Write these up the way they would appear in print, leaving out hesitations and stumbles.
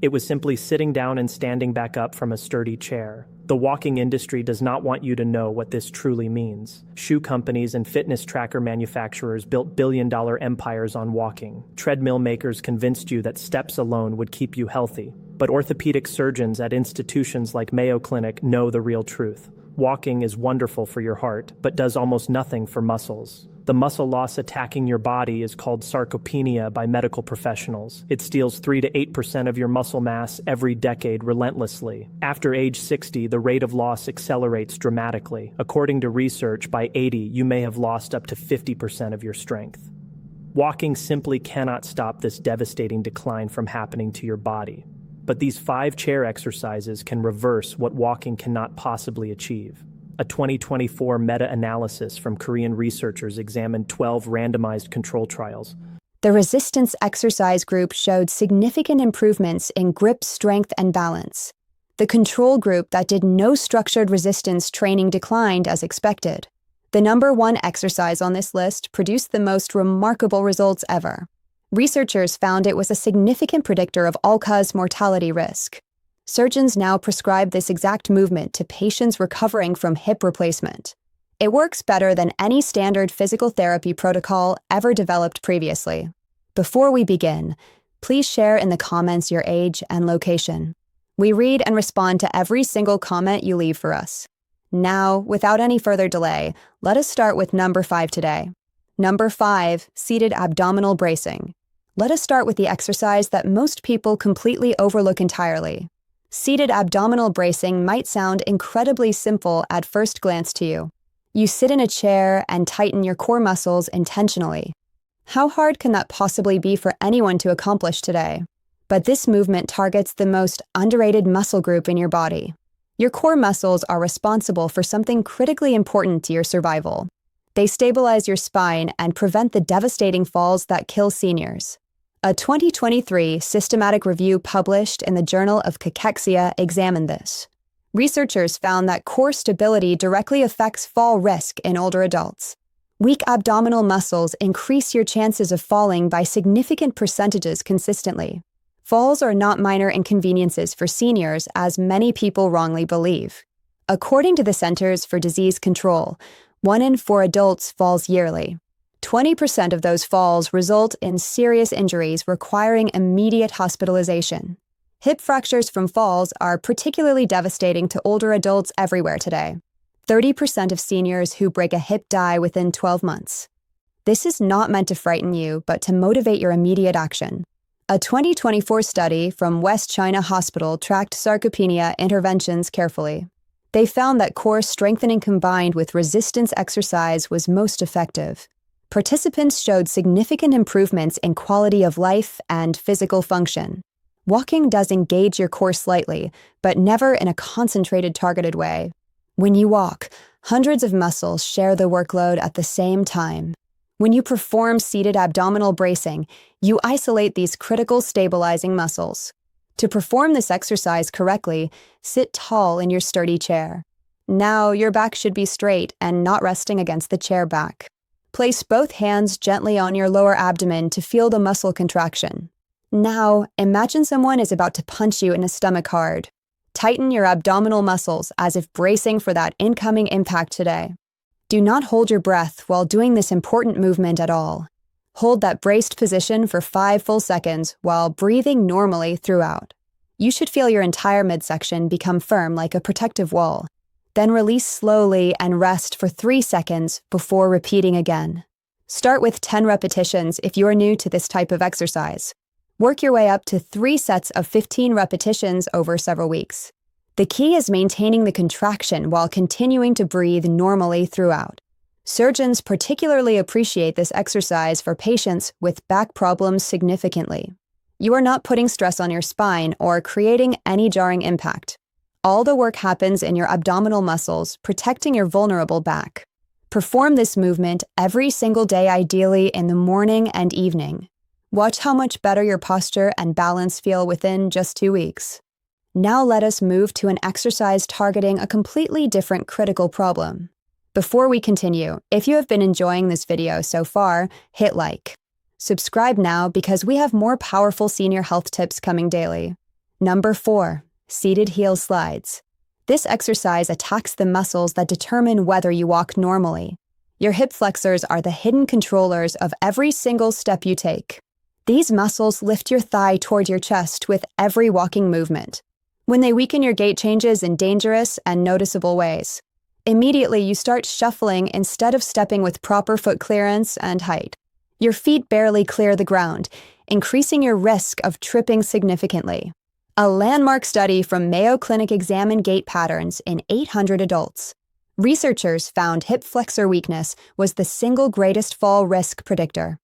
It was simply sitting down and standing back up from a sturdy chair. The walking industry does not want you to know what this truly means. Shoe companies and fitness tracker manufacturers built billion-dollar empires on walking. Treadmill makers convinced you that steps alone would keep you healthy. But orthopedic surgeons at institutions like Mayo Clinic know the real truth. Walking is wonderful for your heart, but does almost nothing for muscles. The muscle loss attacking your body is called sarcopenia by medical professionals. It steals 3 to 8% of your muscle mass every decade relentlessly. After age 60, the rate of loss accelerates dramatically. According to research, by 80, you may have lost up to 50% of your strength. Walking simply cannot stop this devastating decline from happening to your body. But these 5 chair exercises can reverse what walking cannot possibly achieve. A 2024 meta-analysis from Korean researchers examined 12 randomized control trials. The resistance exercise group showed significant improvements in grip strength and balance. The control group that did no structured resistance training declined as expected. The number 1 exercise on this list produced the most remarkable results ever. Researchers found it was a significant predictor of all-cause mortality risk. Surgeons now prescribe this exact movement to patients recovering from hip replacement. It works better than any standard physical therapy protocol ever developed previously. Before we begin, please share in the comments your age and location. We read and respond to every single comment you leave for us. Now, without any further delay, let us start with number 5 today. Number 5, seated abdominal bracing. Let us start with the exercise that most people completely overlook entirely. Seated abdominal bracing might sound incredibly simple at first glance to you. You sit in a chair and tighten your core muscles intentionally. How hard can that possibly be for anyone to accomplish today? But this movement targets the most underrated muscle group in your body. Your core muscles are responsible for something critically important to your survival. They stabilize your spine and prevent the devastating falls that kill seniors. A 2023 systematic review published in the Journal of Cachexia examined this. Researchers found that core stability directly affects fall risk in older adults. Weak abdominal muscles increase your chances of falling by significant percentages consistently. Falls are not minor inconveniences for seniors, as many people wrongly believe. According to the Centers for Disease Control, 1 in 4 adults falls yearly. 20% of those falls result in serious injuries requiring immediate hospitalization. Hip fractures from falls are particularly devastating to older adults everywhere today. 30% of seniors who break a hip die within 12 months. This is not meant to frighten you, but to motivate your immediate action. A 2024 study from West China Hospital tracked sarcopenia interventions carefully. They found that core strengthening combined with resistance exercise was most effective. Participants showed significant improvements in quality of life and physical function. Walking does engage your core slightly, but never in a concentrated, targeted way. When you walk, hundreds of muscles share the workload at the same time. When you perform seated abdominal bracing, you isolate these critical stabilizing muscles. To perform this exercise correctly, sit tall in your sturdy chair. Now your back should be straight and not resting against the chair back. Place both hands gently on your lower abdomen to feel the muscle contraction. Now, imagine someone is about to punch you in the stomach hard. Tighten your abdominal muscles as if bracing for that incoming impact today. Do not hold your breath while doing this important movement at all. Hold that braced position for 5 full seconds while breathing normally throughout. You should feel your entire midsection become firm like a protective wall. Then release slowly and rest for 3 seconds before repeating again. Start with 10 repetitions if you are new to this type of exercise. Work your way up to 3 sets of 15 repetitions over several weeks. The key is maintaining the contraction while continuing to breathe normally throughout. Surgeons particularly appreciate this exercise for patients with back problems significantly. You are not putting stress on your spine or creating any jarring impact. All the work happens in your abdominal muscles, protecting your vulnerable back. Perform this movement every single day, ideally in the morning and evening. Watch how much better your posture and balance feel within just 2 weeks. Now let us move to an exercise targeting a completely different critical problem. Before we continue, if you have been enjoying this video so far, hit like. Subscribe now because we have more powerful senior health tips coming daily. Number 4, seated heel slides. This exercise attacks the muscles that determine whether you walk normally. Your hip flexors are the hidden controllers of every single step you take. These muscles lift your thigh toward your chest with every walking movement. When they weaken, your gait changes in dangerous and noticeable ways. Immediately, you start shuffling instead of stepping with proper foot clearance and height. Your feet barely clear the ground, increasing your risk of tripping significantly. A landmark study from Mayo Clinic examined gait patterns in 800 adults. Researchers found hip flexor weakness was the single greatest fall risk predictor.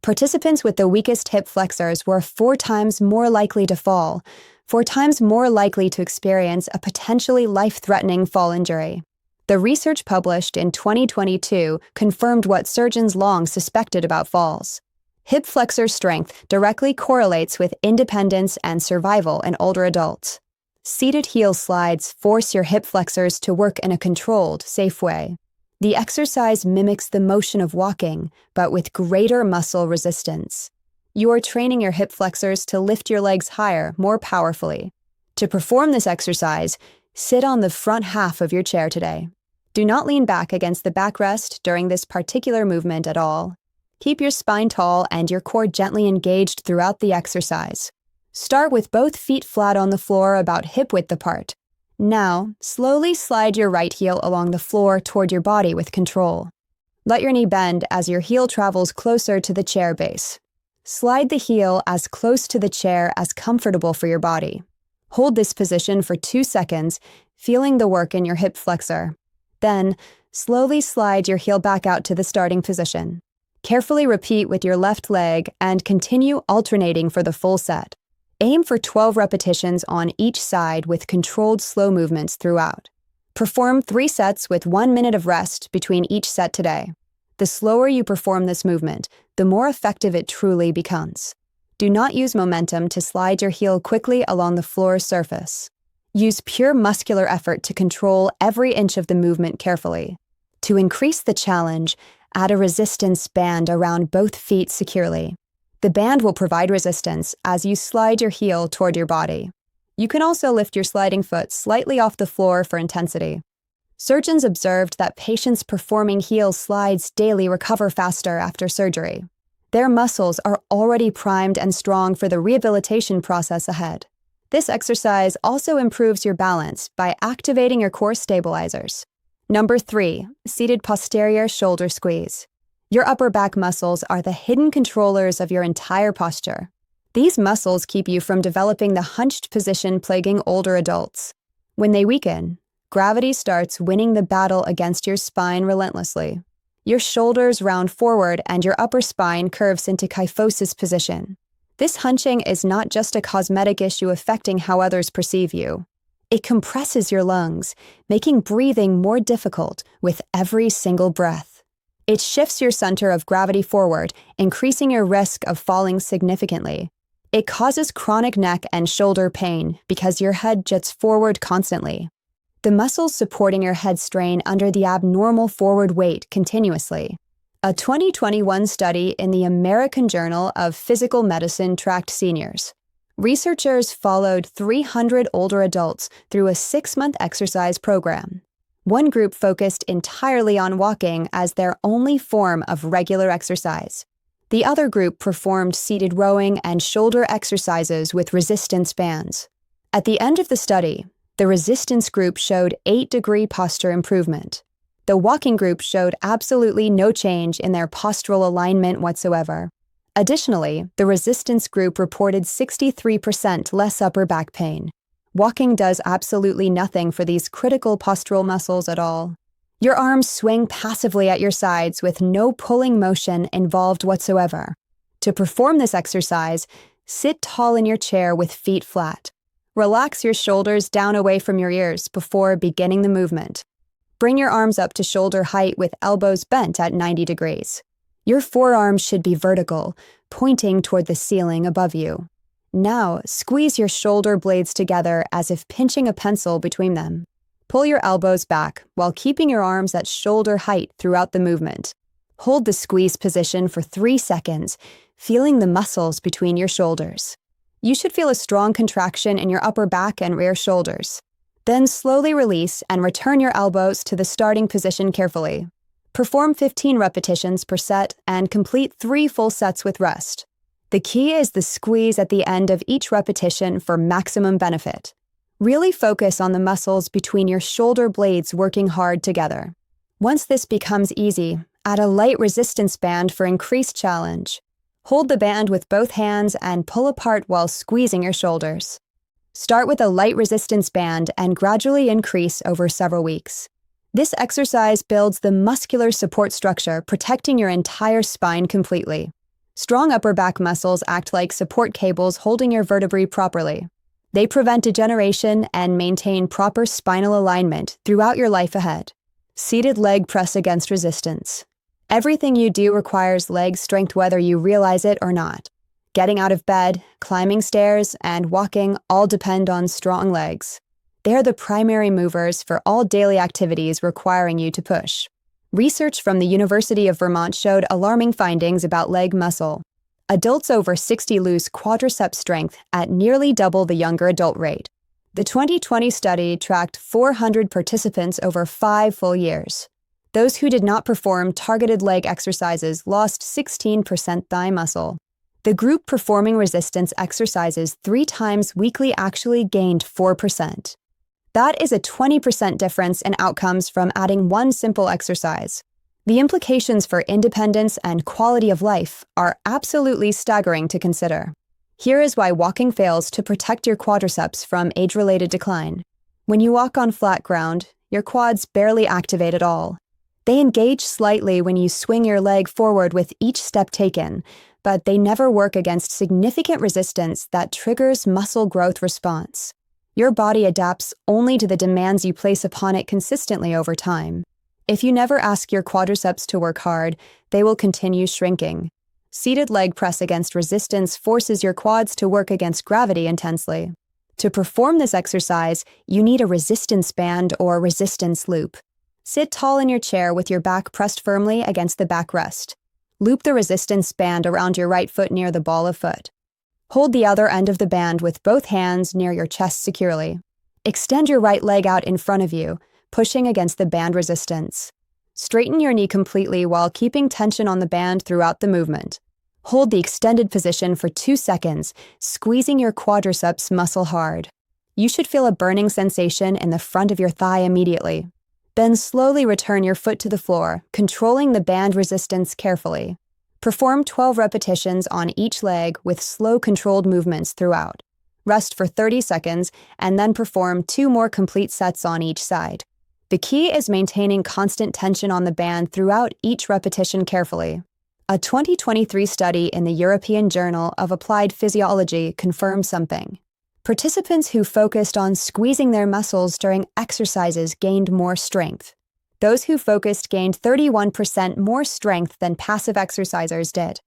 Participants with the weakest hip flexors were 4 times more likely to fall, 4 times more likely to experience a potentially life-threatening fall injury. The research published in 2022 confirmed what surgeons long suspected about falls. Hip flexor strength directly correlates with independence and survival in older adults. Seated heel slides force your hip flexors to work in a controlled, safe way. The exercise mimics the motion of walking, but with greater muscle resistance. You are training your hip flexors to lift your legs higher more powerfully. To perform this exercise, sit on the front half of your chair today. Do not lean back against the backrest during this particular movement at all. Keep your spine tall and your core gently engaged throughout the exercise. Start with both feet flat on the floor about hip-width apart. Now, slowly slide your right heel along the floor toward your body with control. Let your knee bend as your heel travels closer to the chair base. Slide the heel as close to the chair as comfortable for your body. Hold this position for 2 seconds, feeling the work in your hip flexor. Then, slowly slide your heel back out to the starting position. Carefully repeat with your left leg and continue alternating for the full set. Aim for 12 repetitions on each side with controlled slow movements throughout. Perform 3 sets with 1 minute of rest between each set today. The slower you perform this movement, the more effective it truly becomes. Do not use momentum to slide your heel quickly along the floor surface. Use pure muscular effort to control every inch of the movement carefully. To increase the challenge, add a resistance band around both feet securely. The band will provide resistance as you slide your heel toward your body. You can also lift your sliding foot slightly off the floor for intensity. Surgeons observed that patients performing heel slides daily recover faster after surgery. Their muscles are already primed and strong for the rehabilitation process ahead. This exercise also improves your balance by activating your core stabilizers. Number 3, seated posterior shoulder squeeze. Your upper back muscles are the hidden controllers of your entire posture. These muscles keep you from developing the hunched position plaguing older adults. When they weaken, gravity starts winning the battle against your spine relentlessly. Your shoulders round forward and your upper spine curves into kyphosis position. This hunching is not just a cosmetic issue affecting how others perceive you. It compresses your lungs, making breathing more difficult with every single breath. It shifts your center of gravity forward, increasing your risk of falling significantly. It causes chronic neck and shoulder pain because your head jets forward constantly. The muscles supporting your head strain under the abnormal forward weight continuously. A 2021 study in the American Journal of Physical Medicine tracked seniors. Researchers followed 300 older adults through a 6-month exercise program. One group focused entirely on walking as their only form of regular exercise. The other group performed seated rowing and shoulder exercises with resistance bands. At the end of the study, the resistance group showed 8-degree posture improvement. The walking group showed absolutely no change in their postural alignment whatsoever. Additionally, the resistance group reported 63% less upper back pain. Walking does absolutely nothing for these critical postural muscles at all. Your arms swing passively at your sides with no pulling motion involved whatsoever. To perform this exercise, sit tall in your chair with feet flat. Relax your shoulders down away from your ears before beginning the movement. Bring your arms up to shoulder height with elbows bent at 90 degrees. Your forearms should be vertical, pointing toward the ceiling above you. Now, squeeze your shoulder blades together as if pinching a pencil between them. Pull your elbows back while keeping your arms at shoulder height throughout the movement. Hold the squeeze position for 3 seconds, feeling the muscles between your shoulders. You should feel a strong contraction in your upper back and rear shoulders. Then slowly release and return your elbows to the starting position carefully. Perform 15 repetitions per set and complete 3 full sets with rest. The key is the squeeze at the end of each repetition for maximum benefit. Really focus on the muscles between your shoulder blades working hard together. Once this becomes easy, add a light resistance band for increased challenge. Hold the band with both hands and pull apart while squeezing your shoulders. Start with a light resistance band and gradually increase over several weeks. This exercise builds the muscular support structure, protecting your entire spine completely. Strong upper back muscles act like support cables holding your vertebrae properly. They prevent degeneration and maintain proper spinal alignment throughout your life ahead. Seated leg press against resistance. Everything you do requires leg strength whether you realize it or not. Getting out of bed, climbing stairs, and walking all depend on strong legs. They are the primary movers for all daily activities requiring you to push. Research from the University of Vermont showed alarming findings about leg muscle. Adults over 60 lose quadriceps strength at nearly double the younger adult rate. The 2020 study tracked 400 participants over 5 full years. Those who did not perform targeted leg exercises lost 16% thigh muscle. The group performing resistance exercises 3 times weekly actually gained 4%. That is a 20% difference in outcomes from adding one simple exercise. The implications for independence and quality of life are absolutely staggering to consider. Here is why walking fails to protect your quadriceps from age-related decline. When you walk on flat ground, your quads barely activate at all. They engage slightly when you swing your leg forward with each step taken, but they never work against significant resistance that triggers muscle growth response. Your body adapts only to the demands you place upon it consistently over time. If you never ask your quadriceps to work hard, they will continue shrinking. Seated leg press against resistance forces your quads to work against gravity intensely. To perform this exercise, you need a resistance band or resistance loop. Sit tall in your chair with your back pressed firmly against the backrest. Loop the resistance band around your right foot near the ball of foot. Hold the other end of the band with both hands near your chest securely. Extend your right leg out in front of you, pushing against the band resistance. Straighten your knee completely while keeping tension on the band throughout the movement. Hold the extended position for 2 seconds, squeezing your quadriceps muscle hard. You should feel a burning sensation in the front of your thigh immediately. Then slowly return your foot to the floor, controlling the band resistance carefully. Perform 12 repetitions on each leg with slow controlled movements throughout. Rest for 30 seconds and then perform 2 more complete sets on each side. The key is maintaining constant tension on the band throughout each repetition carefully. A 2023 study in the European Journal of Applied Physiology confirmed something. Participants who focused on squeezing their muscles during exercises gained more strength. Those who focused gained 31% more strength than passive exercisers did.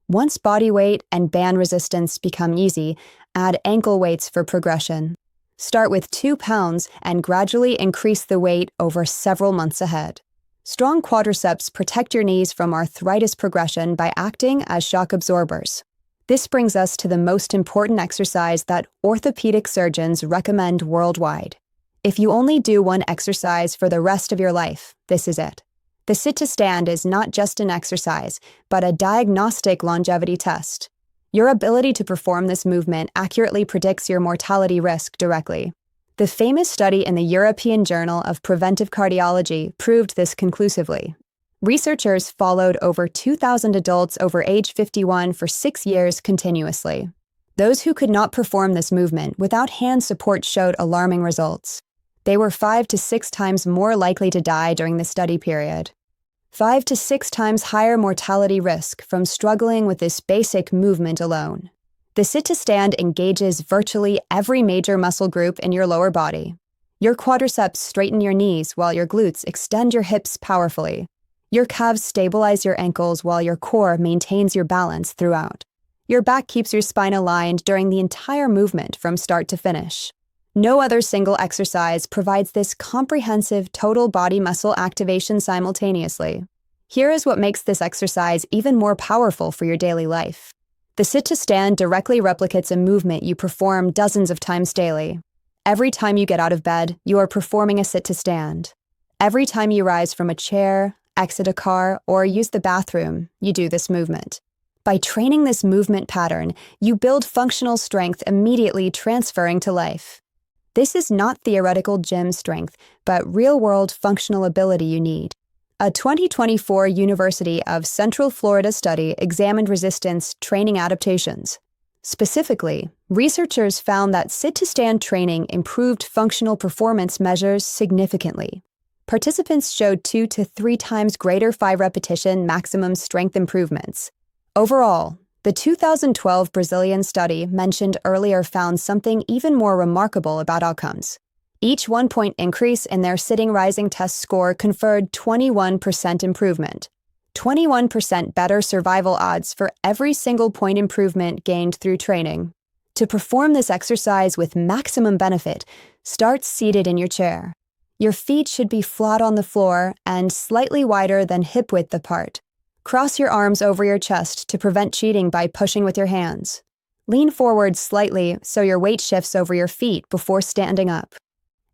Once body weight and band resistance become easy, add ankle weights for progression. Start with 2 pounds and gradually increase the weight over several months ahead. Strong quadriceps protect your knees from arthritis progression by acting as shock absorbers. This brings us to the most important exercise that orthopedic surgeons recommend worldwide. If you only do one exercise for the rest of your life, this is it. The sit-to-stand is not just an exercise, but a diagnostic longevity test. Your ability to perform this movement accurately predicts your mortality risk directly. The famous study in the European Journal of Preventive Cardiology proved this conclusively. Researchers followed over 2,000 adults over age 51 for 6 years continuously. Those who could not perform this movement without hand support showed alarming results. They were 5 to 6 times more likely to die during the study period. 5 to 6 times higher mortality risk from struggling with this basic movement alone. The sit-to-stand engages virtually every major muscle group in your lower body. Your quadriceps straighten your knees while your glutes extend your hips powerfully. Your calves stabilize your ankles while your core maintains your balance throughout. Your back keeps your spine aligned during the entire movement from start to finish. No other single exercise provides this comprehensive total body muscle activation simultaneously. Here is what makes this exercise even more powerful for your daily life. The sit-to-stand directly replicates a movement you perform dozens of times daily. Every time you get out of bed, you are performing a sit-to-stand. Every time you rise from a chair, exit a car, or use the bathroom, you do this movement. By training this movement pattern, you build functional strength immediately transferring to life. This is not theoretical gym strength, but real-world functional ability you need. A 2024 University of Central Florida study examined resistance training adaptations. Specifically, researchers found that sit-to-stand training improved functional performance measures significantly. Participants showed 2 to 3 times greater 5-repetition maximum strength improvements. Overall, the 2012 Brazilian study mentioned earlier found something even more remarkable about outcomes. Each 1-point increase in their sitting-rising test score conferred 21% improvement. 21% better survival odds for every single point improvement gained through training. To perform this exercise with maximum benefit, start seated in your chair. Your feet should be flat on the floor and slightly wider than hip-width apart. Cross your arms over your chest to prevent cheating by pushing with your hands. Lean forward slightly so your weight shifts over your feet before standing up.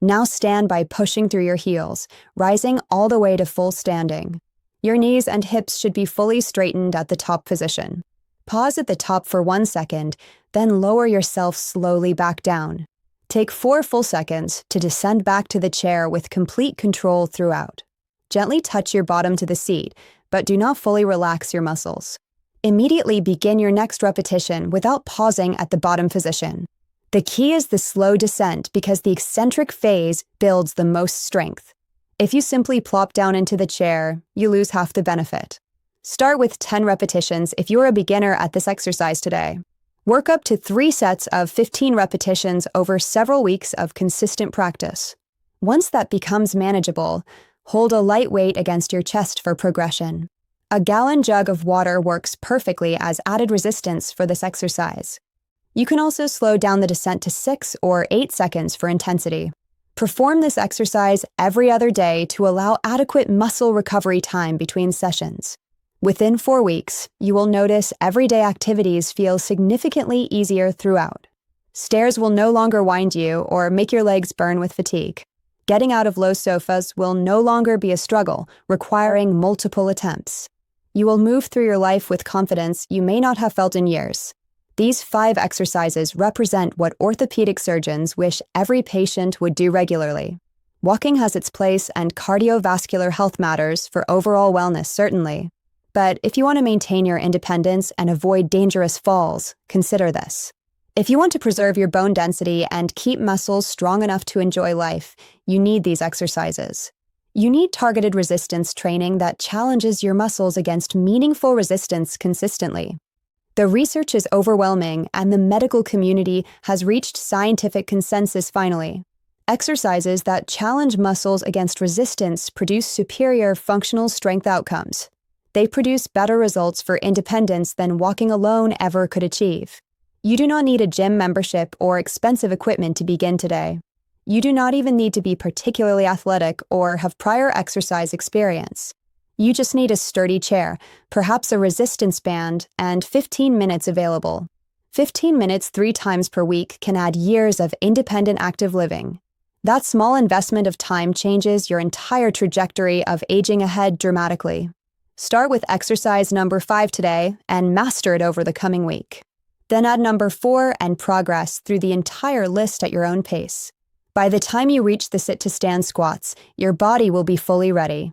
Now stand by pushing through your heels, rising all the way to full standing. Your knees and hips should be fully straightened at the top position. Pause at the top for 1 second, then lower yourself slowly back down. Take 4 full seconds to descend back to the chair with complete control throughout. Gently touch your bottom to the seat, but do not fully relax your muscles. Immediately begin your next repetition without pausing at the bottom position. The key is the slow descent because the eccentric phase builds the most strength. If you simply plop down into the chair, you lose half the benefit. Start with 10 repetitions if you're a beginner at this exercise today. Work up to 3 sets of 15 repetitions over several weeks of consistent practice. Once that becomes manageable, hold a light weight against your chest for progression. A gallon jug of water works perfectly as added resistance for this exercise. You can also slow down the descent to 6 or 8 seconds for intensity. Perform this exercise every other day to allow adequate muscle recovery time between sessions. Within 4 weeks, you will notice everyday activities feel significantly easier throughout. Stairs will no longer wind you or make your legs burn with fatigue. Getting out of low sofas will no longer be a struggle, requiring multiple attempts. You will move through your life with confidence you may not have felt in years. These 5 exercises represent what orthopedic surgeons wish every patient would do regularly. Walking has its place and cardiovascular health matters for overall wellness, certainly. But if you want to maintain your independence and avoid dangerous falls, consider this. If you want to preserve your bone density and keep muscles strong enough to enjoy life, you need these exercises. You need targeted resistance training that challenges your muscles against meaningful resistance consistently. The research is overwhelming, and the medical community has reached scientific consensus finally. Exercises that challenge muscles against resistance produce superior functional strength outcomes. They produce better results for independence than walking alone ever could achieve. You do not need a gym membership or expensive equipment to begin today. You do not even need to be particularly athletic or have prior exercise experience. You just need a sturdy chair, perhaps a resistance band, and 15 minutes available. 15 minutes 3 times per week can add years of independent active living. That small investment of time changes your entire trajectory of aging ahead dramatically. Start with exercise number 5 today and master it over the coming week. Then add number 4 and progress through the entire list at your own pace. By the time you reach the sit-to-stand squats, your body will be fully ready.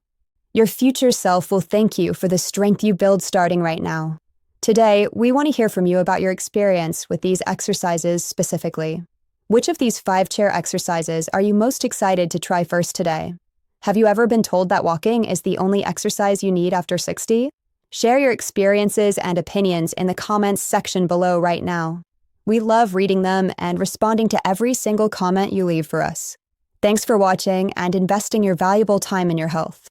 Your future self will thank you for the strength you build starting right now. Today, we want to hear from you about your experience with these exercises specifically. Which of these 5 chair exercises are you most excited to try first today? Have you ever been told that walking is the only exercise you need after 60? Share your experiences and opinions in the comments section below right now. We love reading them and responding to every single comment you leave for us. Thanks for watching and investing your valuable time in your health.